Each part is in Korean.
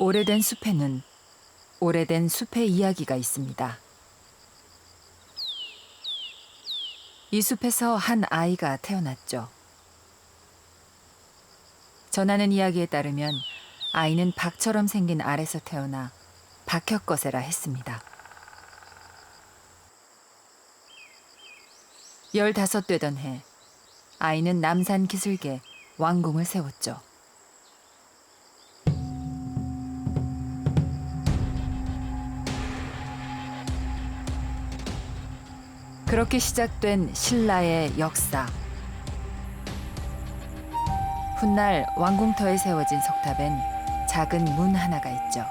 오래된 숲에는 오래된 숲의 이야기가 있습니다. 이 숲에서 한 아이가 태어났죠. 전하는 이야기에 따르면 아이는 박처럼 생긴 알에서 태어나 박혁거세라 했습니다. 15되던 해, 아이는 남산 기슭에 왕궁을 세웠죠. 그렇게 시작된 신라의 역사. 훗날 왕궁터에 세워진 석탑엔 작은 문 하나가 있죠.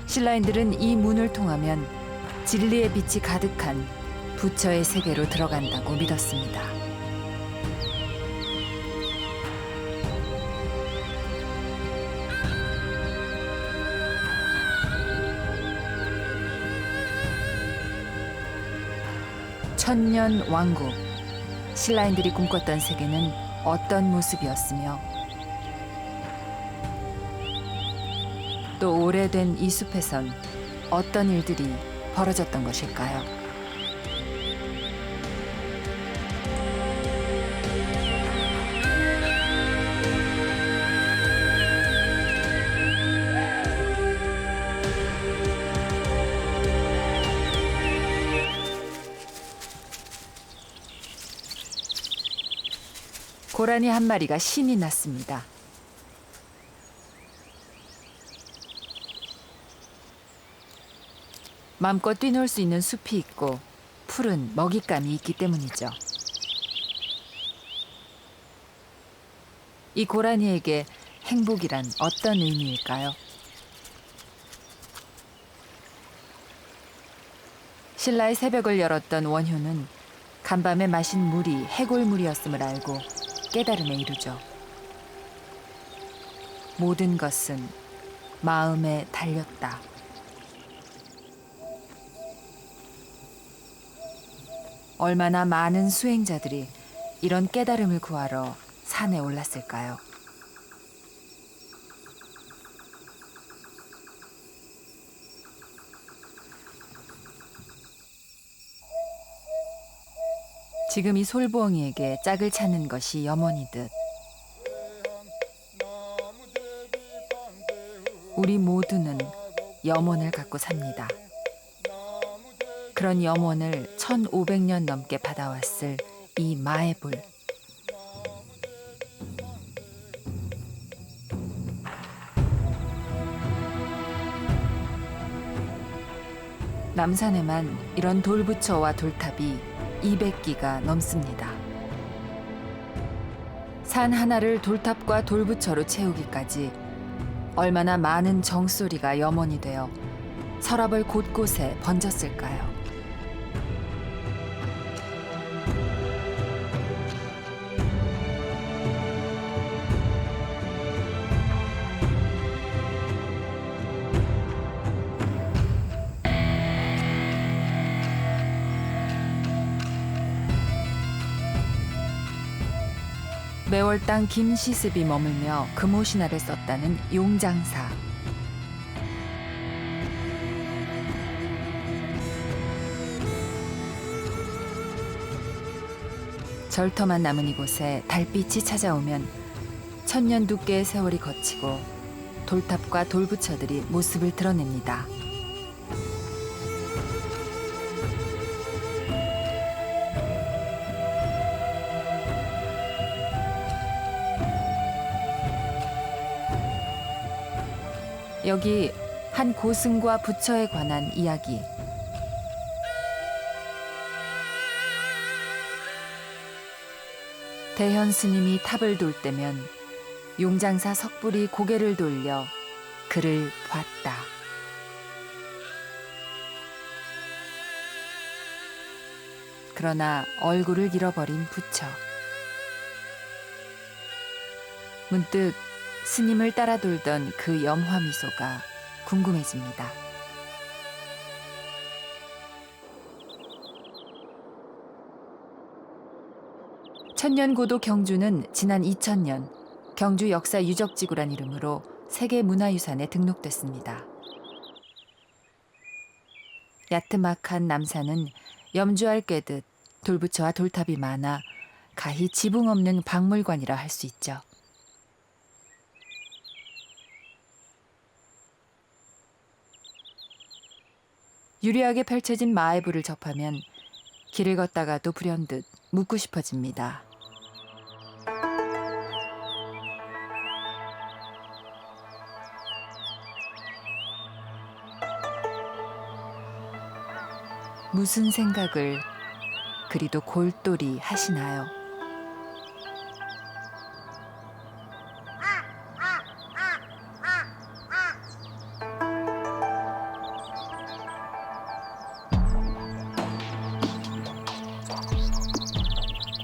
신라인들은 이 문을 통하면 진리의 빛이 가득한 부처의 세계로 들어간다고 믿었습니다. 천년 왕국, 신라인들이 꿈꿨던 세계는 어떤 모습이었으며 또 오래된 이 숲에선 어떤 일들이 벌어졌던 것일까요? 고라니 한 마리가 신이 났습니다. 마음껏 뛰놀 수 있는 숲이 있고 푸른 먹잇감이 있기 때문이죠. 이 고라니에게 행복이란 어떤 의미일까요? 신라의 새벽을 열었던 원효는 간밤에 마신 물이 해골물이었음을 알고 깨달음에 이르죠. 모든 것은 마음에 달렸다. 얼마나 많은 수행자들이 이런 깨달음을 구하러 산에 올랐을까요? 지금 이 솔부엉이에게 짝을 찾는 것이 염원이듯 우리 모두는 염원을 갖고 삽니다. 그런 염원을 1500년 넘게 받아왔을 이 마애불. 남산에만 이런 돌부처와 돌탑이 200기가 넘습니다. 산 하나를 돌탑과 돌부처로 채우기까지 얼마나 많은 정소리가 염원이 되어 서랍을 곳곳에 번졌을까요? 매월 땅 김시습이 머물며 금오신화를 썼다는 용장사. 절터만 남은 이곳에 달빛이 찾아오면 천년 두께의 세월이 거치고 돌탑과 돌부처들이 모습을 드러냅니다. 여기 한 고승과 부처에 관한 이야기. 대현 스님이 탑을 돌 때면 용장사 석불이 고개를 돌려 그를 봤다. 그러나 얼굴을 잃어버린 부처. 문득 스님을 따라 돌던 그 염화 미소가 궁금해집니다. 천년고도 경주는 지난 2000년 경주 역사 유적지구란 이름으로 세계문화유산에 등록됐습니다. 야트막한 남산은 염주알 꿰듯 돌부처와 돌탑이 많아 가히 지붕 없는 박물관이라 할 수 있죠. 유리하게 펼쳐진 마애부를 접하면 길을 걷다가도 불현듯 묻고 싶어집니다. 무슨 생각을 그리도 골똘히 하시나요?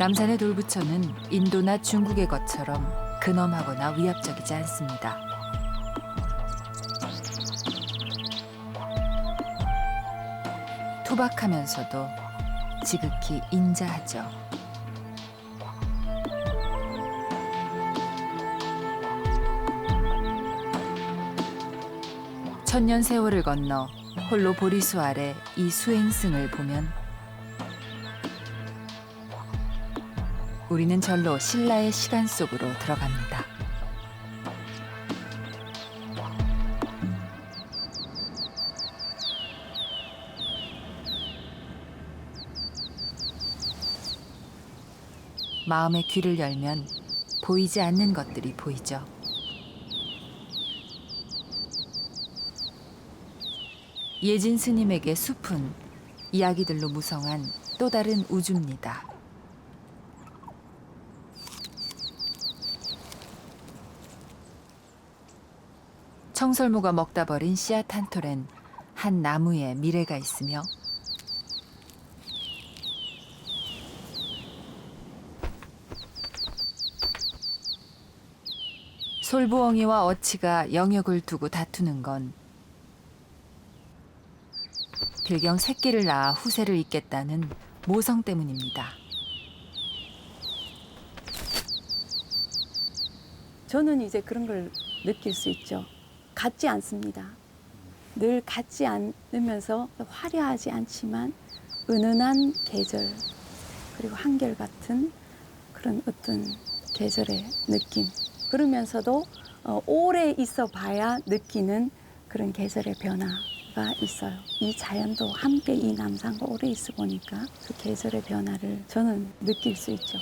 남산의 돌부처는 인도나 중국의 것처럼 근엄하거나 위압적이지 않습니다. 투박하면서도 지극히 인자하죠. 천년 세월을 건너 홀로 보리수 아래 이 수행승을 보면 우리는 절로 신라의 시간 속으로 들어갑니다. 마음의 귀를 열면 보이지 않는 것들이 보이죠. 예진 스님에게 숲은 이야기들로 무성한 또 다른 우주입니다. 청설모가 먹다 버린 씨앗 한 톨엔 한 나무에 미래가 있으며 솔부엉이와 어치가 영역을 두고 다투는 건 빌경 새끼를 낳아 후세를 잇겠다는 모성 때문입니다. 저는 이제 그런 걸 느낄 수 있죠. 같지 않습니다. 늘 같지 않으면서 화려하지 않지만 은은한 계절 그리고 한결같은 그런 어떤 계절의 느낌. 그러면서도 오래 있어 봐야 느끼는 그런 계절의 변화가 있어요. 이 자연도 함께 이 남산과 오래 있어 보니까 그 계절의 변화를 저는 느낄 수 있죠.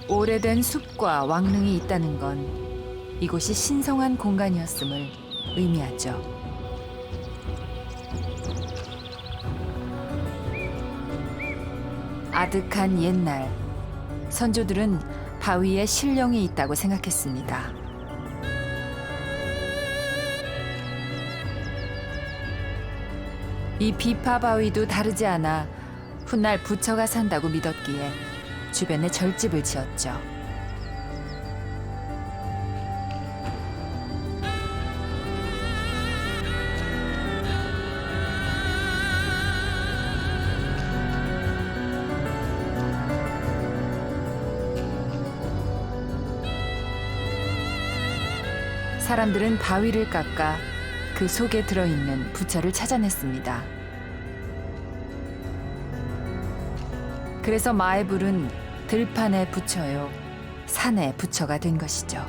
오래된 숲과 왕릉이 있다는 건 이곳이 신성한 공간이었음을 의미하죠. 아득한 옛날, 선조들은 바위에 신령이 있다고 생각했습니다. 이 비파 바위도 다르지 않아 훗날 부처가 산다고 믿었기에 주변에 절집을 지었죠. 사람들은 바위를 깎아 그 속에 들어있는 부처를 찾아냈습니다. 그래서 마애불은 들판의 부처요, 산의 부처가 된 것이죠.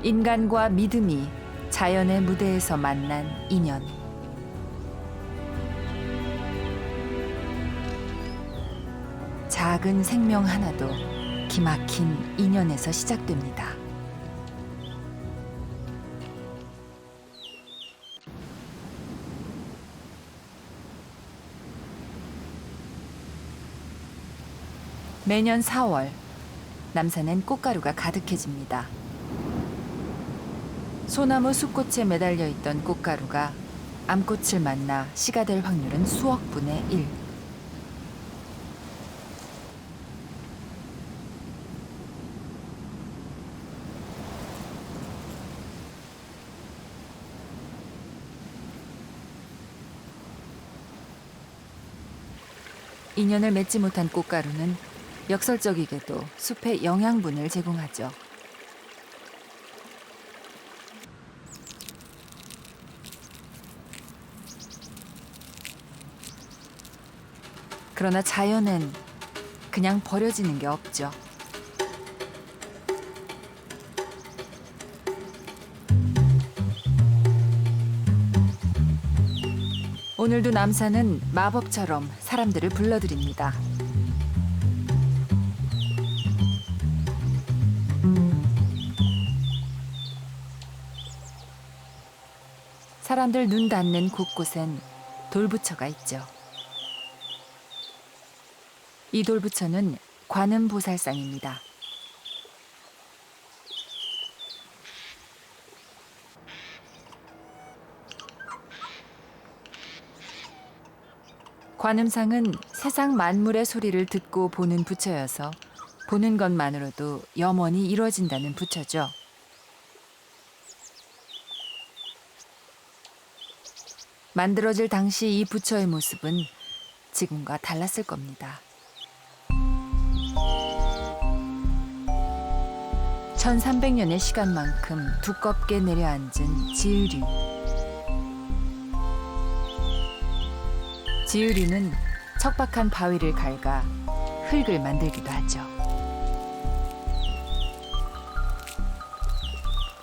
인간과 믿음이 자연의 무대에서 만난 인연. 작은 생명 하나도 기막힌 인연에서 시작됩니다. 매년 4월, 남산엔 꽃가루가 가득해집니다. 소나무 숲꽃에 매달려 있던 꽃가루가 암꽃을 만나 씨가 될 확률은 수억 분의 1. 인연을 맺지 못한 꽃가루는 역설적이게도 숲에 영양분을 제공하죠. 그러나 자연엔 그냥 버려지는 게 없죠. 오늘도 남산은 마법처럼 사람들을 불러들입니다. 사람들 눈 닿는 곳곳엔 돌부처가 있죠. 이 돌부처는 관음보살상입니다. 관음상은 세상 만물의 소리를 듣고 보는 부처여서 보는 것만으로도 염원이 이루어진다는 부처죠. 만들어질 당시 이 부처의 모습은 지금과 달랐을 겁니다. 1300년의 시간만큼 두껍게 내려앉은 지으류. 지으류는 척박한 바위를 갉아 흙을 만들기도 하죠.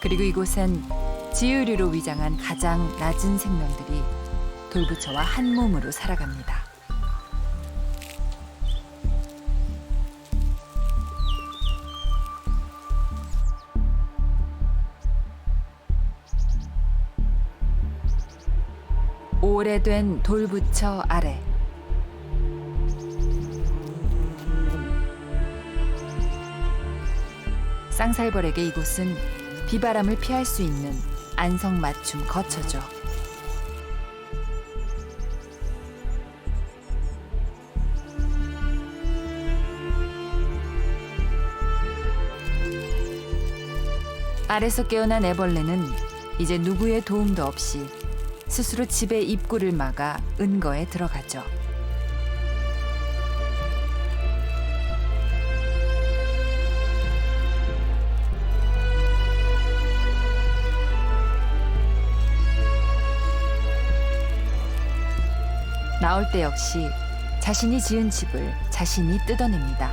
그리고 이곳엔 지으류로 위장한 가장 낮은 생명들이 돌부처와 한 몸으로 살아갑니다. 오래된 돌부처 아래 쌍살벌에게 이곳은 비바람을 피할 수 있는 안성맞춤 거처죠. 알에서 깨어난 애벌레는 이제 누구의 도움도 없이 스스로 집의 입구를 막아 은거에 들어가죠. 나올 때 역시 자신이 지은 집을 자신이 뜯어냅니다.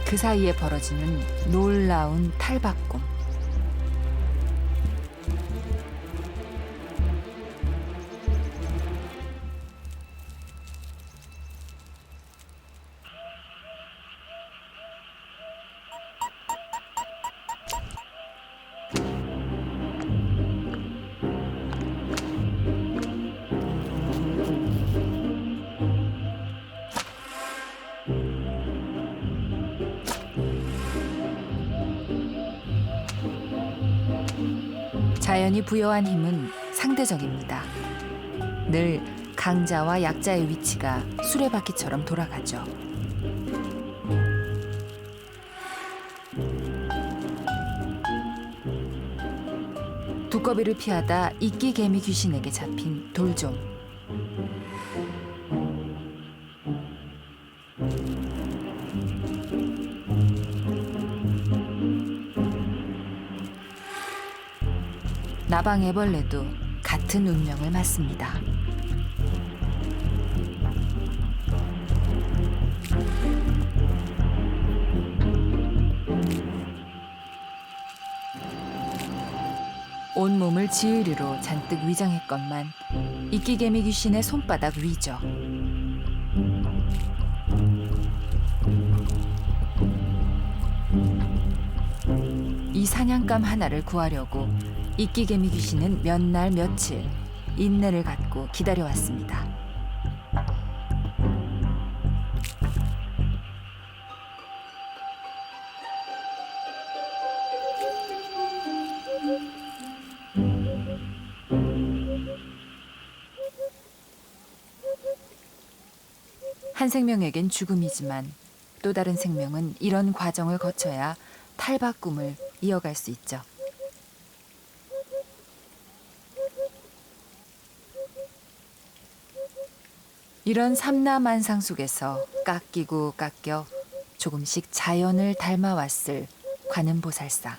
그 사이에 벌어지는 놀라운 탈바꿈. 자연이 부여한 힘은 상대적입니다. 늘 강자와 약자의 위치가 수레바퀴처럼 돌아가죠. 두꺼비를 피하다 이끼개미 귀신에게 잡힌 돌좀. 나방애벌레도 같은 운명을 맞습니다. 온몸을 지으류로 잔뜩 위장했건만 이끼개미 귀신의 손바닥 위죠. 이 사냥감 하나를 구하려고 이끼개미 귀신은 몇 날 며칠 인내를 갖고 기다려왔습니다. 한 생명에겐 죽음이지만 또 다른 생명은 이런 과정을 거쳐야 탈바꿈을 이어갈 수 있죠. 이런 삼라만상 속에서 깎이고 깎여 조금씩 자연을 닮아왔을 관음보살상.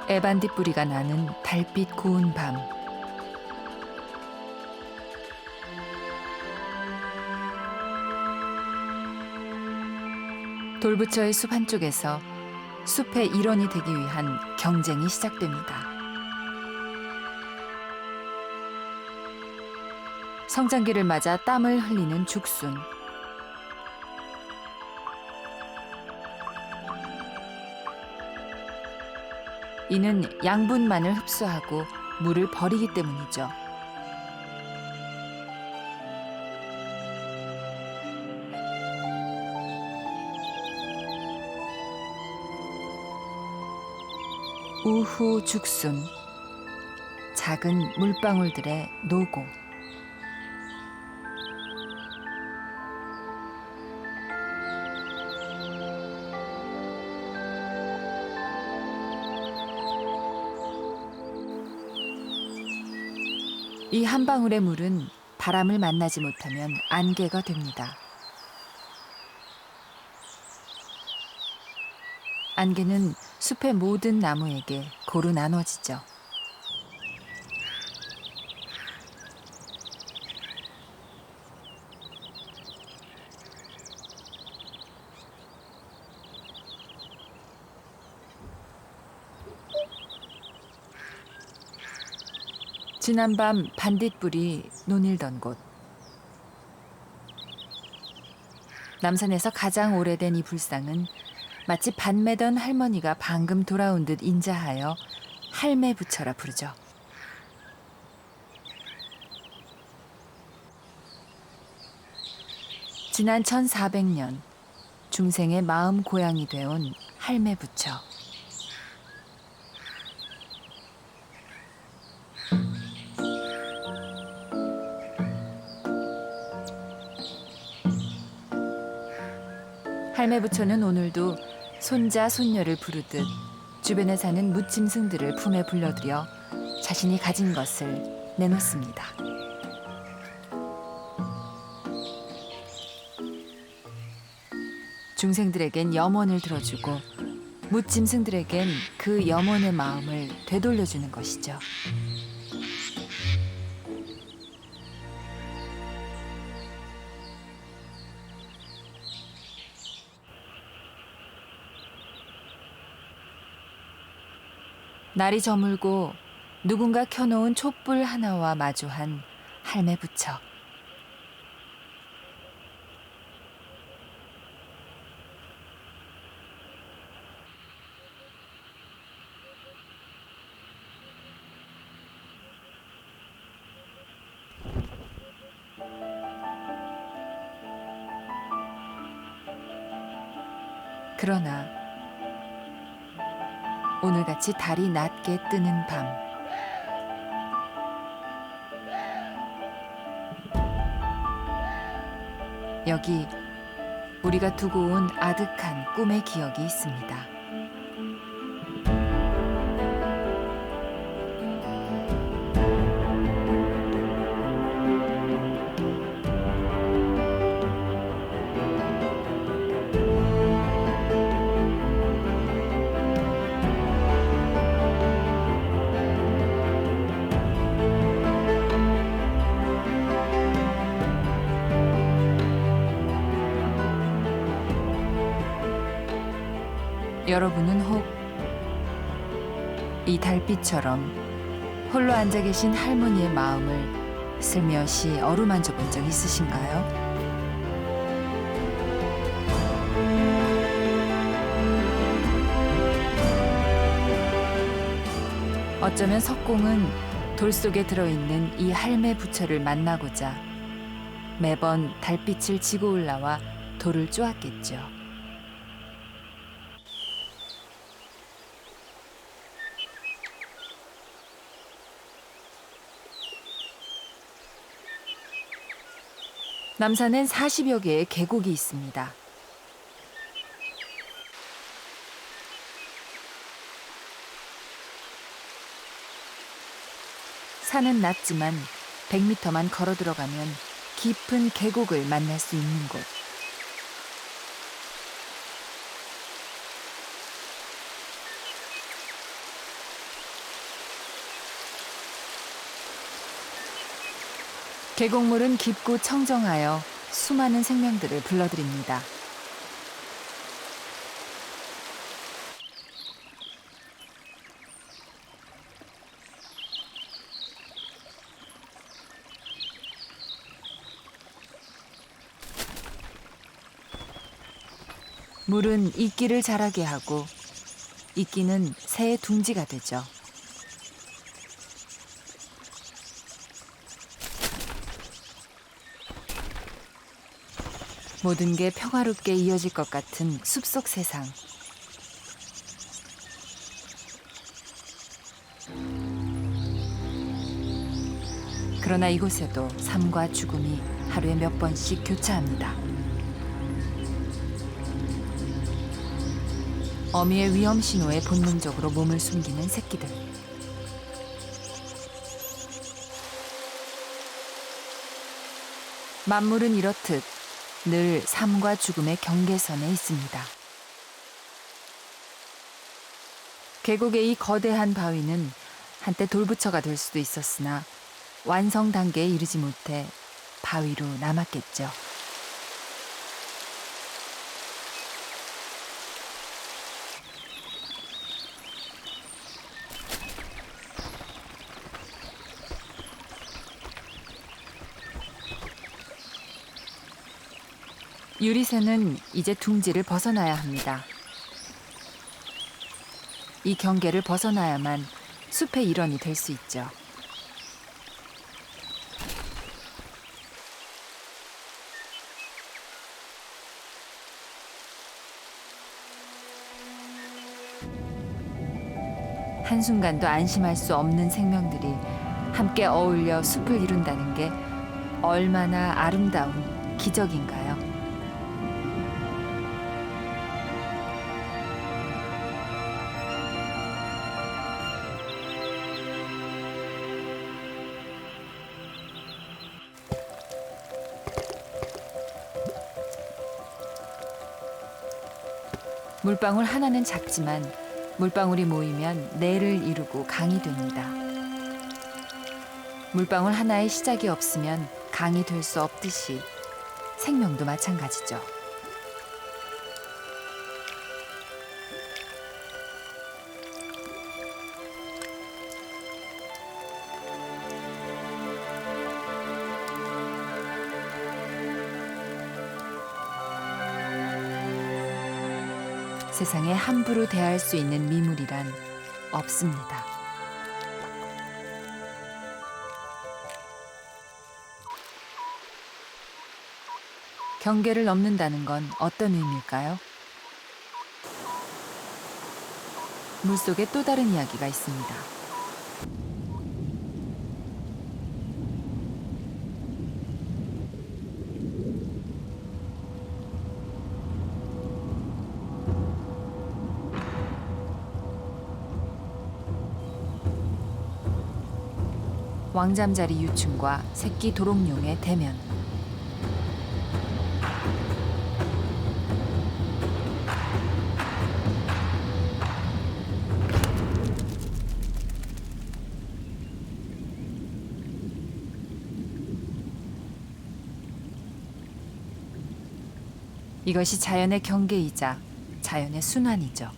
에반디 뿌리가 나는 달빛 고운 밤. 돌부처의 숲 한쪽에서 숲의 일원이 되기 위한 경쟁이 시작됩니다. 성장기를 맞아 땀을 흘리는 죽순. 이는 양분만을 흡수하고 물을 버리기 때문이죠. 우후 죽순, 작은 물방울들의 노고. 이 한 방울의 물은 바람을 만나지 못하면 안개가 됩니다. 안개는 숲의 모든 나무에게 고루 나눠지죠. 지난밤 반딧불이 논일던 곳. 남산에서 가장 오래된 이 불상은 마치 반 매던 할머니가 방금 돌아온 듯 인자하여 할매부처라 부르죠. 지난 1400년 중생의 마음 고향이 되온 할매부처. 할매부처는 오늘도 손자 손녀를 부르듯 주변에 사는 무짐승들을 품에 불러들여 자신이 가진 것을 내놓습니다. 중생들에겐 염원을 들어주고 무짐승들에겐 그 염원의 마음을 되돌려주는 것이죠. 날이 저물고 누군가 켜놓은 촛불 하나와 마주한 할매부처. 그러나 오늘같이 달이 낮게 뜨는 밤, 여기 우리가 두고 온 아득한 꿈의 기억이 있습니다. 여러분은 혹 이 달빛처럼 홀로 앉아 계신 할머니의 마음을 슬며시 어루만져 본 적 있으신가요? 어쩌면 석공은 돌 속에 들어있는 이 할매 부처를 만나고자 매번 달빛을 지고 올라와 돌을 쪼았겠죠. 남산엔 40여 개의 계곡이 있습니다. 산은 낮지만 100m만 걸어 들어가면 깊은 계곡을 만날 수 있는 곳. 계곡물은 깊고 청정하여 수많은 생명들을 불러들입니다. 물은 이끼를 자라게 하고 이끼는 새의 둥지가 되죠. 모든 게 평화롭게 이어질 것 같은 숲속 세상. 그러나 이곳에도 삶과 죽음이 하루에 몇 번씩 교차합니다. 어미의 위험 신호에 본능적으로 몸을 숨기는 새끼들. 만물은 이렇듯 늘 삶과 죽음의 경계선에 있습니다. 계곡의 이 거대한 바위는 한때 돌부처가 될 수도 있었으나 완성 단계에 이르지 못해 바위로 남았겠죠. 유리새는 이제 둥지를 벗어나야 합니다. 이 경계를 벗어나야만 숲의 일원이 될 수 있죠. 한순간도 안심할 수 없는 생명들이 함께 어울려 숲을 이룬다는 게 얼마나 아름다운 기적인가요? 물방울 하나는 작지만 물방울이 모이면 내를 이루고 강이 됩니다. 물방울 하나의 시작이 없으면 강이 될 수 없듯이 생명도 마찬가지죠. 세상에 함부로 대할 수 있는 미물이란 없습니다. 경계를 넘는다는 건 어떤 의미일까요? 물속에 또 다른 이야기가 있습니다. 왕잠자리 유충과 새끼 도롱뇽의 대면. 이것이 자연의 경계이자 자연의 순환이죠.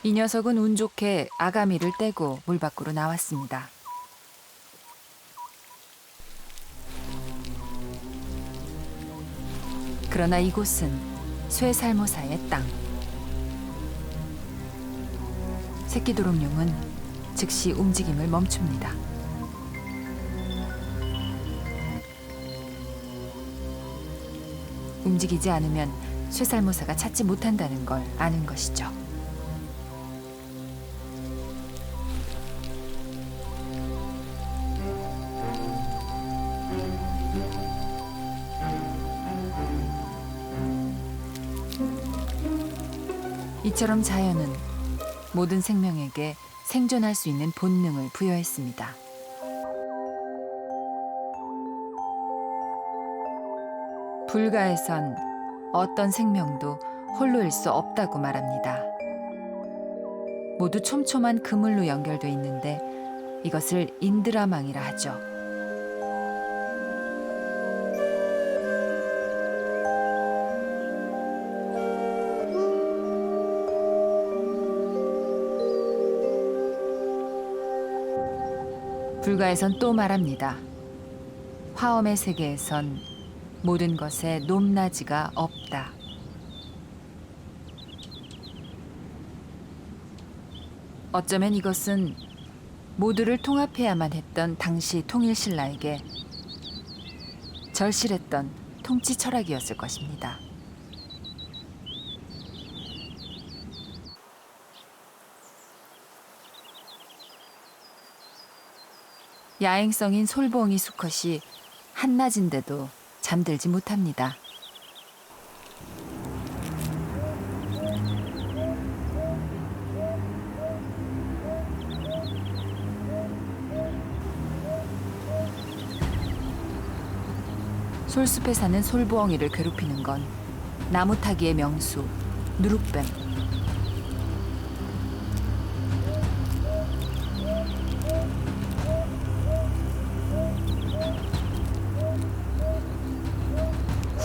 이 녀석은 운 좋게 아가미를 떼고 물 밖으로 나왔습니다. 그러나 이곳은 쇠살모사의 땅. 새끼 도롱뇽은 즉시 움직임을 멈춥니다. 움직이지 않으면 쇠살모사가 찾지 못한다는 걸 아는 것이죠. 이처럼 자연은 모든 생명에게 생존할 수 있는 본능을 부여했습니다. 불가에선 어떤 생명도 홀로일 수 없다고 말합니다. 모두 촘촘한 그물로 연결돼 있는데 이것을 인드라망이라 하죠. 불가에선 또 말합니다. 화엄의 세계에선 모든 것에 높낮이가 없다. 어쩌면 이것은 모두를 통합해야만 했던 당시 통일신라에게 절실했던 통치 철학이었을 것입니다. 야행성인 솔봉이 수컷이 한낮인데도 잠들지 못합니다. 솔숲에 사는 솔부엉이를 괴롭히는 건 나무타기의 명수 누룩뱀.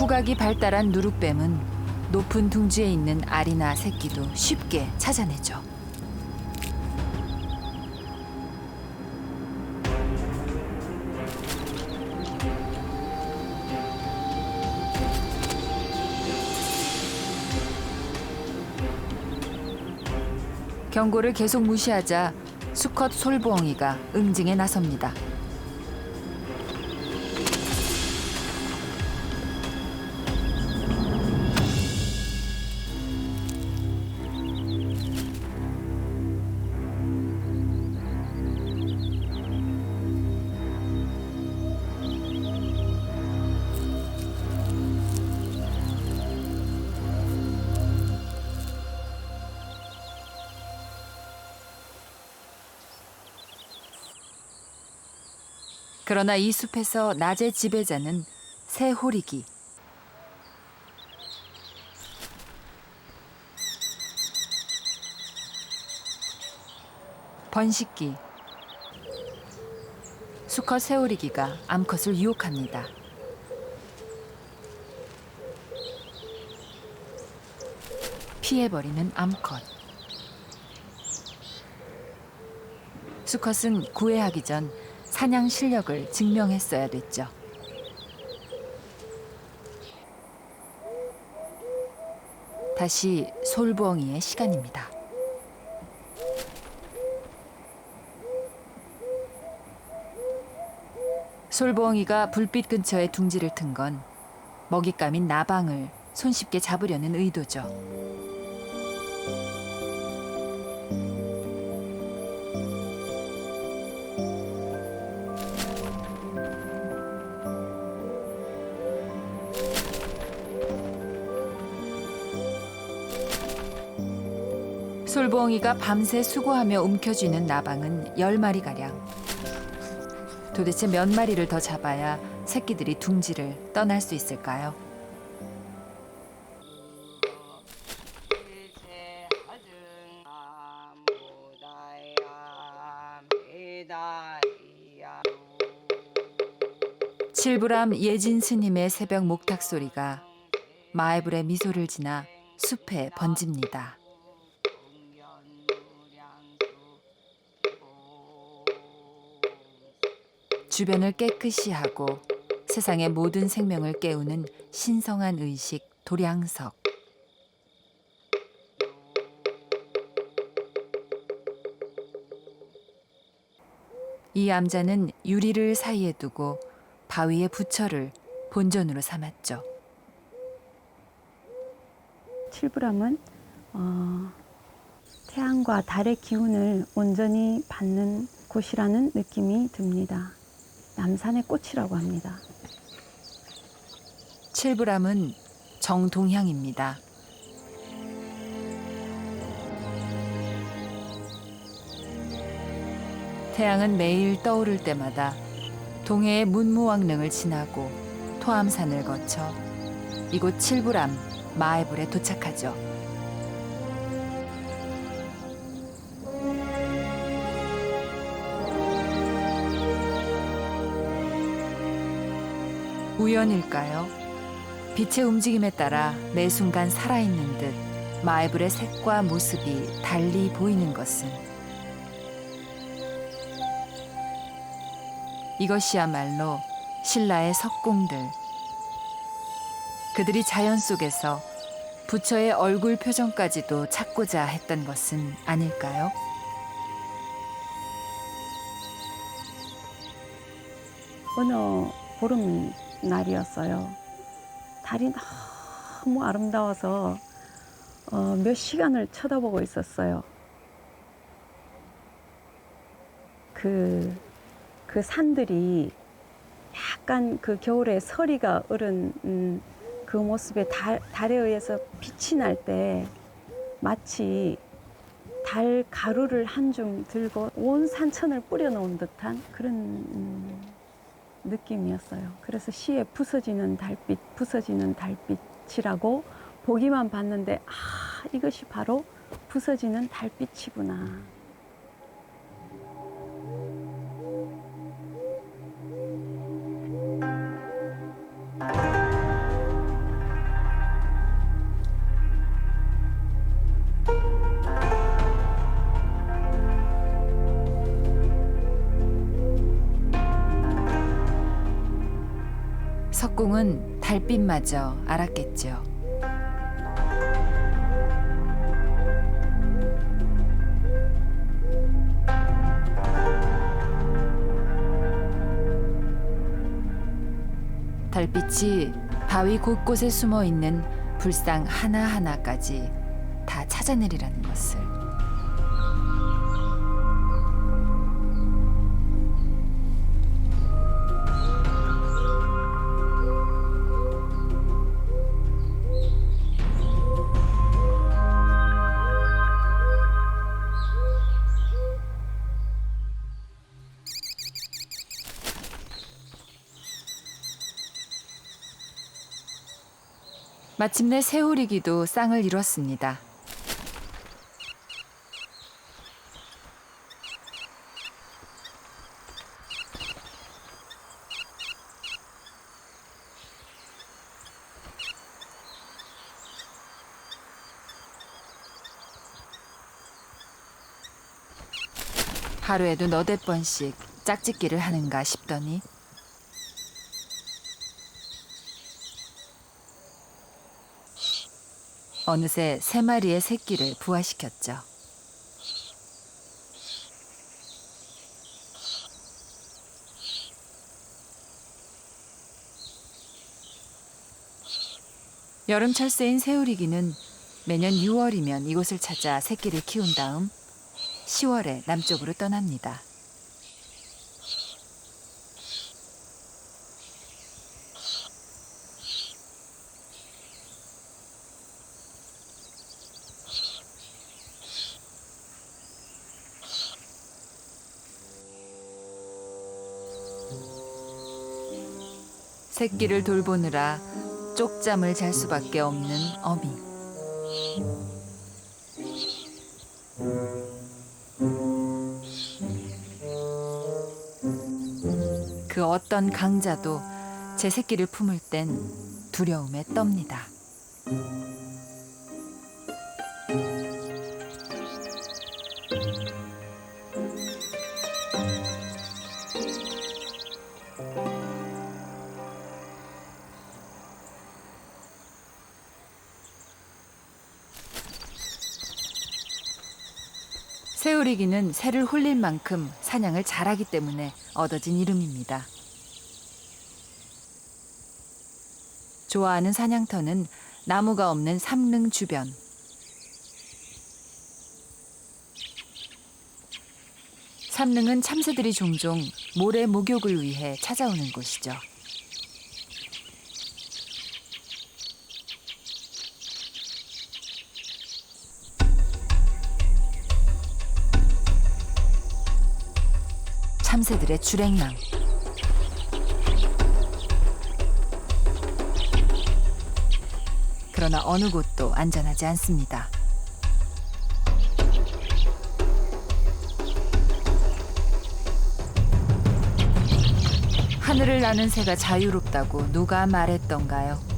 후각이 발달한 누룩뱀은 높은 둥지에 있는 알이나 새끼도 쉽게 찾아내죠. 경고를 계속 무시하자 수컷 솔부엉이가 응징에 나섭니다. 그러나 이 숲에서 낮의 지배자는 새호리기. 번식기. 수컷 새호리기가 암컷을 유혹합니다. 피해버리는 암컷. 수컷은 구애하기 전 사냥 실력을 증명했어야 됐죠. 다시 솔부엉이의 시간입니다. 솔부엉이가 불빛 근처에 둥지를 튼 건 먹잇감인 나방을 손쉽게 잡으려는 의도죠. 솔부엉이가 밤새 수고하며 움켜쥐는 나방은 10마리가량. 도대체 몇 마리를 더 잡아야 새끼들이 둥지를 떠날 수 있을까요? 칠부람 예진 스님의 새벽 목탁 소리가 마애불의 미소를 지나 숲에 번집니다. 주변을 깨끗이 하고 세상의 모든 생명을 깨우는 신성한 의식 도량석. 이 암자는 유리를 사이에 두고 바위의 부처를 본전으로 삼았죠. 칠부람은 태양과 달의 기운을 온전히 받는 곳이라는 느낌이 듭니다. 남산의 꽃이라고 합니다. 칠부람은 정동향입니다. 태양은 매일 떠오를 때마다 동해의 문무왕릉을 지나고 토암산을 거쳐 이곳 칠부람 마애불에 도착하죠. 우연일까요? 빛의 움직임에 따라 매 순간 살아있는 듯 마애불의 색과 모습이 달리 보이는 것은 이것이야말로 신라의 석공들. 그들이 자연 속에서 부처의 얼굴 표정까지도 찾고자 했던 것은 아닐까요? 어느 보름 날이었어요. 달이 너무 아름다워서 몇 시간을 쳐다보고 있었어요. 그 산들이 약간 그 겨울에 서리가 얼은 그 모습에 달에 의해서 빛이 날 때 마치 달 가루를 한 줌 들고 온 산천을 뿌려놓은 듯한 그런 느낌이었어요. 그래서 시에 부서지는 달빛이라고 보기만 봤는데 이것이 바로 부서지는 달빛이구나. 석공은 달빛마저 알았겠죠. 달빛이 바위 곳곳에 숨어 있는 불상 하나하나까지 다 찾아내리라는 것을. 마침내 새오리기도 쌍을 이뤘습니다. 하루에도 너댓 번씩 짝짓기를 하는가 싶더니 어느새 3마리의 새끼를 부화시켰죠. 여름철새인 새우리기는 매년 6월이면 이곳을 찾아 새끼를 키운 다음 10월에 남쪽으로 떠납니다. 새끼를 돌보느라 쪽잠을 잘 수밖에 없는 어미. 그 어떤 강자도 제 새끼를 품을 땐 두려움에 떱니다. 새오리기는 새를 홀릴 만큼 사냥을 잘하기 때문에 얻어진 이름입니다. 좋아하는 사냥터는 나무가 없는 삼릉 주변. 삼릉은 참새들이 종종 모래 목욕을 위해 찾아오는 곳이죠. 참새들의 주랭랑. 그러나 어느 곳도 안전하지 않습니다. 하늘을 나는 새가 자유롭다고 누가 말했던가요?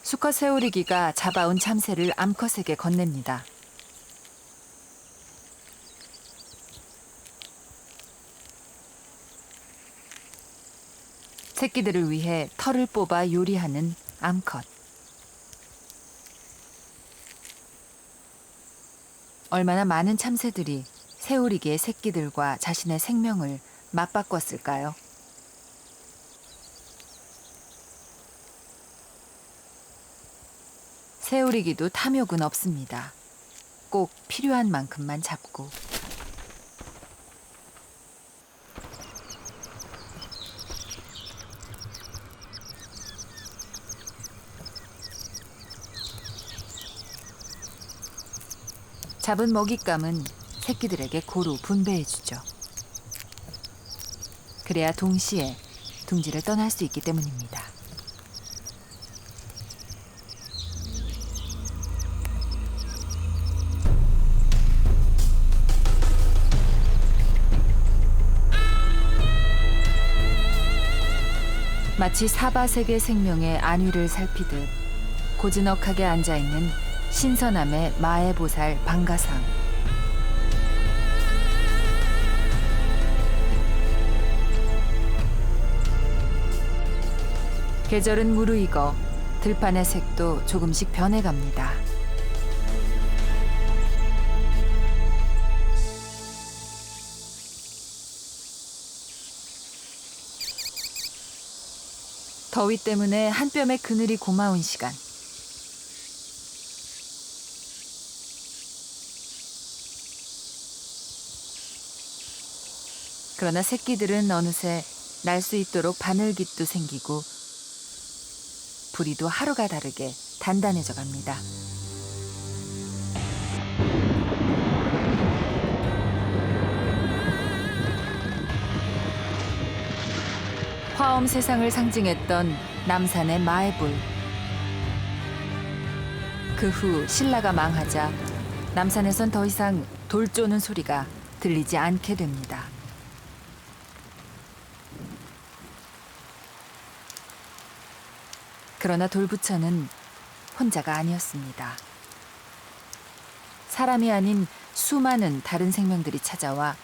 수컷 새오리기가 잡아온 참새를 암컷에게 건넵니다. 새끼들을 위해 털을 뽑아 요리하는 암컷. 얼마나 많은 참새들이 새오리기의 새끼들과 자신의 생명을 맞바꿨을까요? 새오리기도 탐욕은 없습니다. 꼭 필요한 만큼만 잡고. 잡은 먹잇감은 새끼들에게 고루 분배해주죠. 그래야 동시에 둥지를 떠날 수 있기 때문입니다. 마치 사바세계 생명의 안위를 살피듯 고즈넉하게 앉아있는 신선함의 마애보살 방가상. 계절은 무르익어 들판의 색도 조금씩 변해갑니다. 더위 때문에 한 뼘의 그늘이 고마운 시간. 그러나 새끼들은 어느새 날 수 있도록 바늘깃도 생기고 부리도 하루가 다르게 단단해져 갑니다. 화엄 세상을 상징했던 남산의 마애불. 그 후 신라가 망하자 남산에선 더 이상 돌 쪼는 소리가 들리지 않게 됩니다. 그러나 돌부처는 혼자가 아니었습니다. 사람이 아닌 수많은 다른 생명들이 찾아와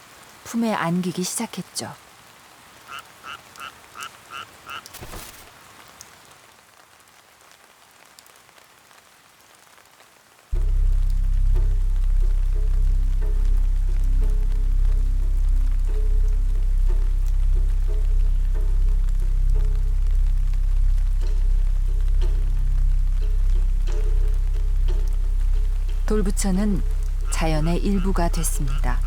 품에 안기기 시작했죠. 돌부처는 자연의 일부가 됐습니다.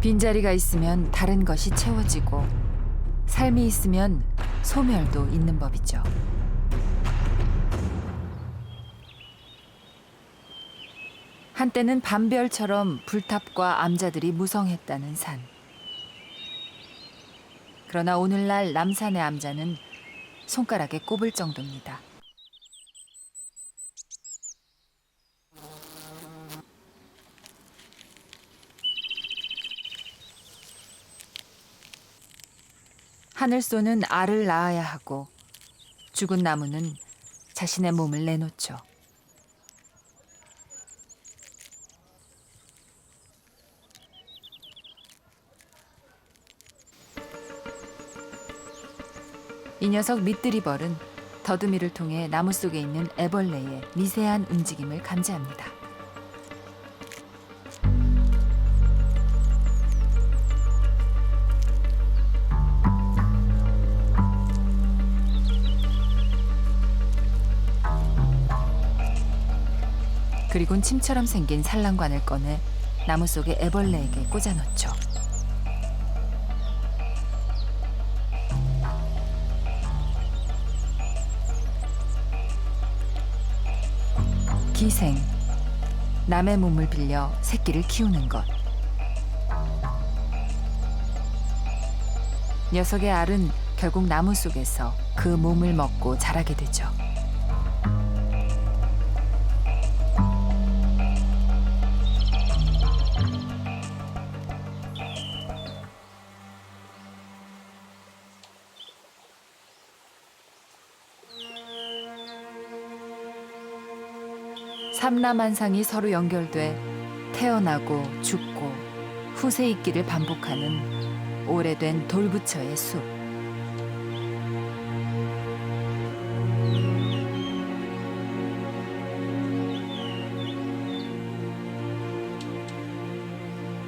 빈자리가 있으면 다른 것이 채워지고 삶이 있으면 소멸도 있는 법이죠. 한때는 밤별처럼 불탑과 암자들이 무성했다는 산. 그러나 오늘날 남산의 암자는 손가락에 꼽을 정도입니다. 하늘소는 알을 낳아야 하고 죽은 나무는 자신의 몸을 내놓죠. 이 녀석 밑드리벌은 더듬이를 통해 나무 속에 있는 애벌레의 미세한 움직임을 감지합니다. 그리곤 침처럼 생긴 산란관을 꺼내 나무 속의 애벌레에게 꽂아놓죠. 기생, 남의 몸을 빌려 새끼를 키우는 것. 녀석의 알은 결국 나무 속에서 그 몸을 먹고 자라게 되죠. 삼라만상이 서로 연결돼 태어나고 죽고 후세 잇기를 반복하는 오래된 돌부처의 숲.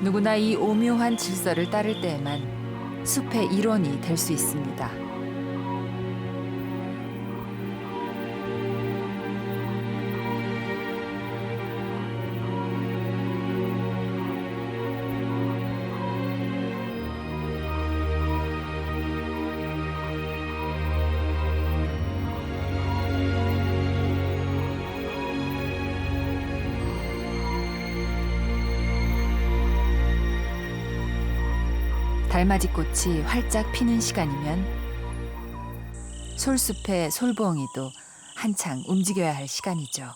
누구나 이 오묘한 질서를 따를 때에만 숲의 일원이 될 수 있습니다. 달맞이 꽃이 활짝 피는 시간이면 솔숲의 솔부엉이도 한창 움직여야 할 시간이죠.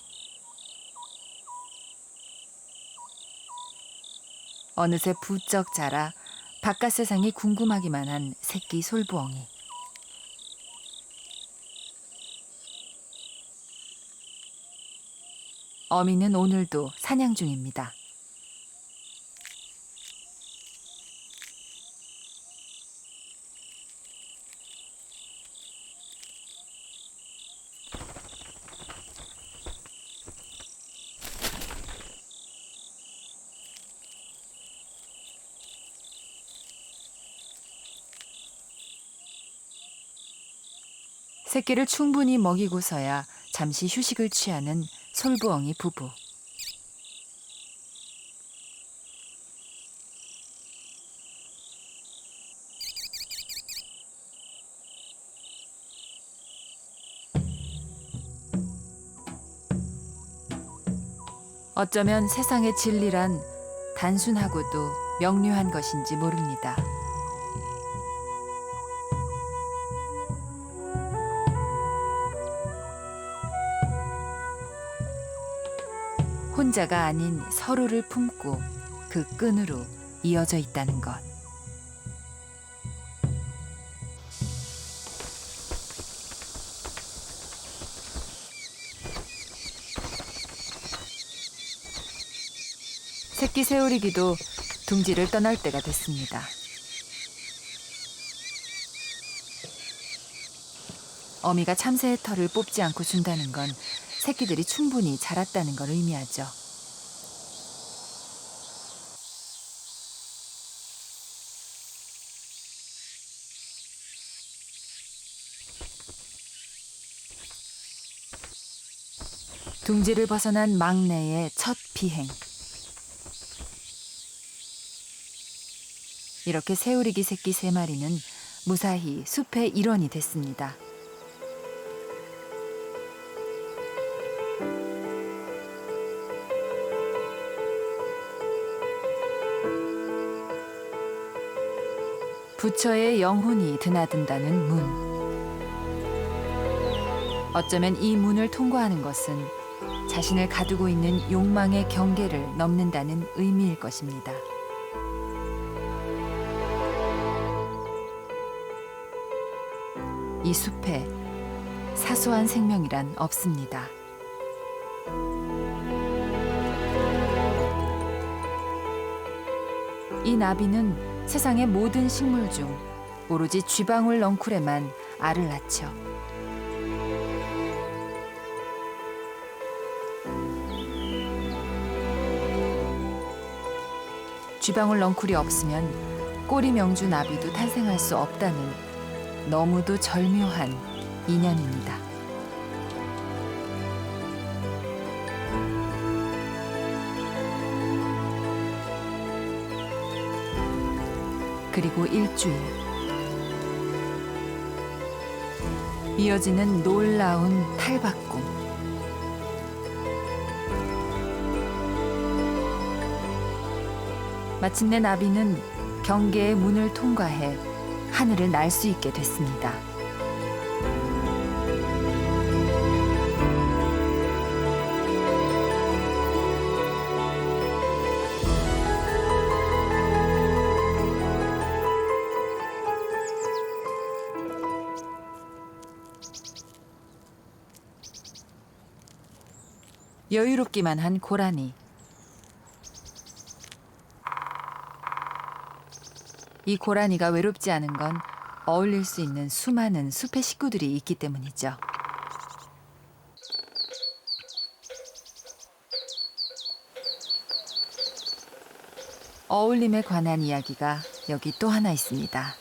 어느새 부쩍 자라 바깥 세상이 궁금하기만 한 새끼 솔부엉이. 어미는 오늘도 사냥 중입니다. 새끼를 충분히 먹이고서야 잠시 휴식을 취하는 솔부엉이 부부. 어쩌면 세상의 진리란 단순하고도 명료한 것인지 모릅니다. 혼자가 아닌 서로를 품고 그 끈으로 이어져 있다는 것. 새끼 새오리기도 둥지를 떠날 때가 됐습니다. 어미가 참새의 털을 뽑지 않고 준다는 건 새끼들이 충분히 자랐다는 걸 의미하죠. 둥지를 벗어난 막내의 첫 비행. 이렇게 새오리기 새끼 3마리는 무사히 숲의 일원이 됐습니다. 부처의 영혼이 드나든다는 문. 어쩌면 이 문을 통과하는 것은 자신을 가두고 있는 욕망의 경계를 넘는다는 의미일 것입니다. 이 숲에 사소한 생명이란 없습니다. 이 나비는 세상의 모든 식물 중 오로지 쥐방울 넝쿨에만 알을 낳죠. 쥐방울 넝쿨이 없으면 꼬리명주 나비도 탄생할 수 없다는 너무도 절묘한 인연입니다. 그리고 일주일. 이어지는 놀라운 탈바꿈. 마침내 나비는 경계의 문을 통과해 하늘을 날 수 있게 됐습니다. 여유롭기만 한 고라니. 이 고라니가 외롭지 않은 건 어울릴 수 있는 수많은 숲의 식구들이 있기 때문이죠. 어울림에 관한 이야기가 여기 또 하나 있습니다.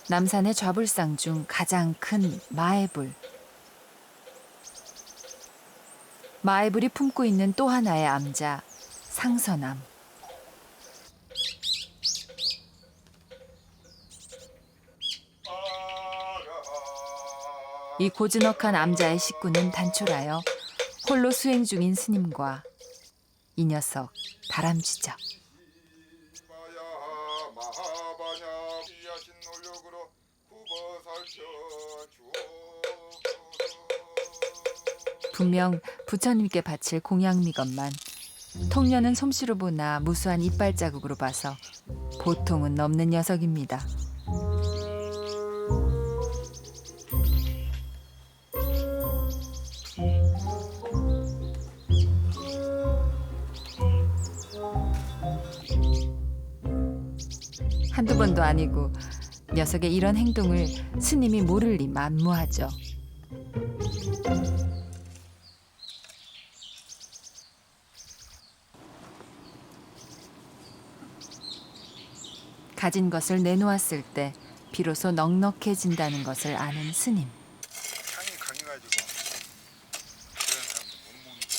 남산의 좌불상 중 가장 큰 마애불. 마애불이 품고 있는 또 하나의 암자, 상서남. 이 고즈넉한 암자의 식구는 단촐하여 홀로 수행 중인 스님과 이 녀석 다람쥐죠. 분명 부처님께 바칠 공양미건만 통려는 솜씨로 보나 무수한 이빨 자국으로 봐서 보통은 넘는 녀석입니다. 한두 번도 아니고 녀석의 이런 행동을 스님이 모를 리 만무하죠. 가진 것을 내놓았을 때 비로소 넉넉해진다는 것을 아는 스님. 향이 강해가지고 그런 사람도 못 먹는 거야.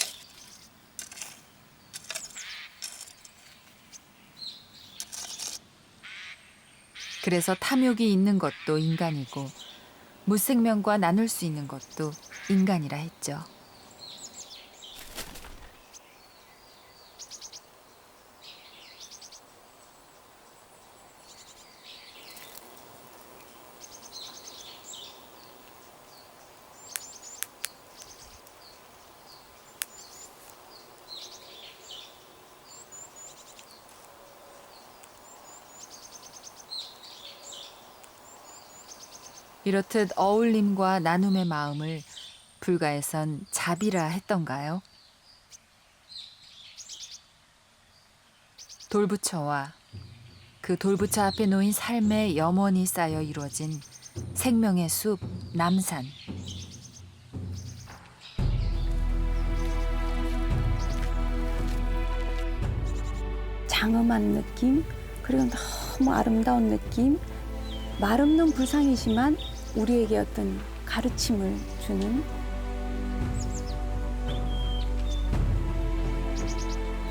그래서 탐욕이 있는 것도 인간이고 무생명과 나눌 수 있는 것도 인간이라 했죠. 이렇듯 어울림과 나눔의 마음을 불가에선 자비라 했던가요? 돌부처와 그 돌부처 앞에 놓인 삶의 염원이 쌓여 이루어진 생명의 숲 남산. 장엄한 느낌, 그리고 너무 아름다운 느낌, 말 없는 불상이지만 우리에게 어떤 가르침을 주는,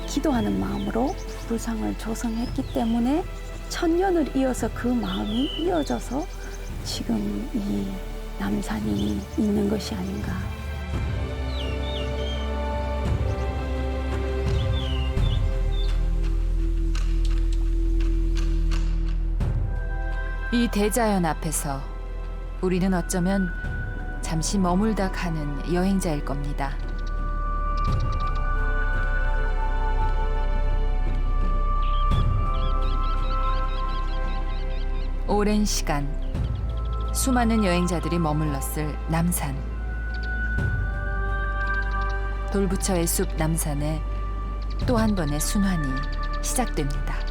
기도하는 마음으로 불상을 조성했기 때문에 천년을 이어서 그 마음이 이어져서 지금 이 남산이 있는 것이 아닌가. 이 대자연 앞에서 우리는 어쩌면 잠시 머물다 가는 여행자일 겁니다. 오랜 시간 수많은 여행자들이 머물렀을 남산. 돌부처의 숲 남산에 또 한 번의 순환이 시작됩니다.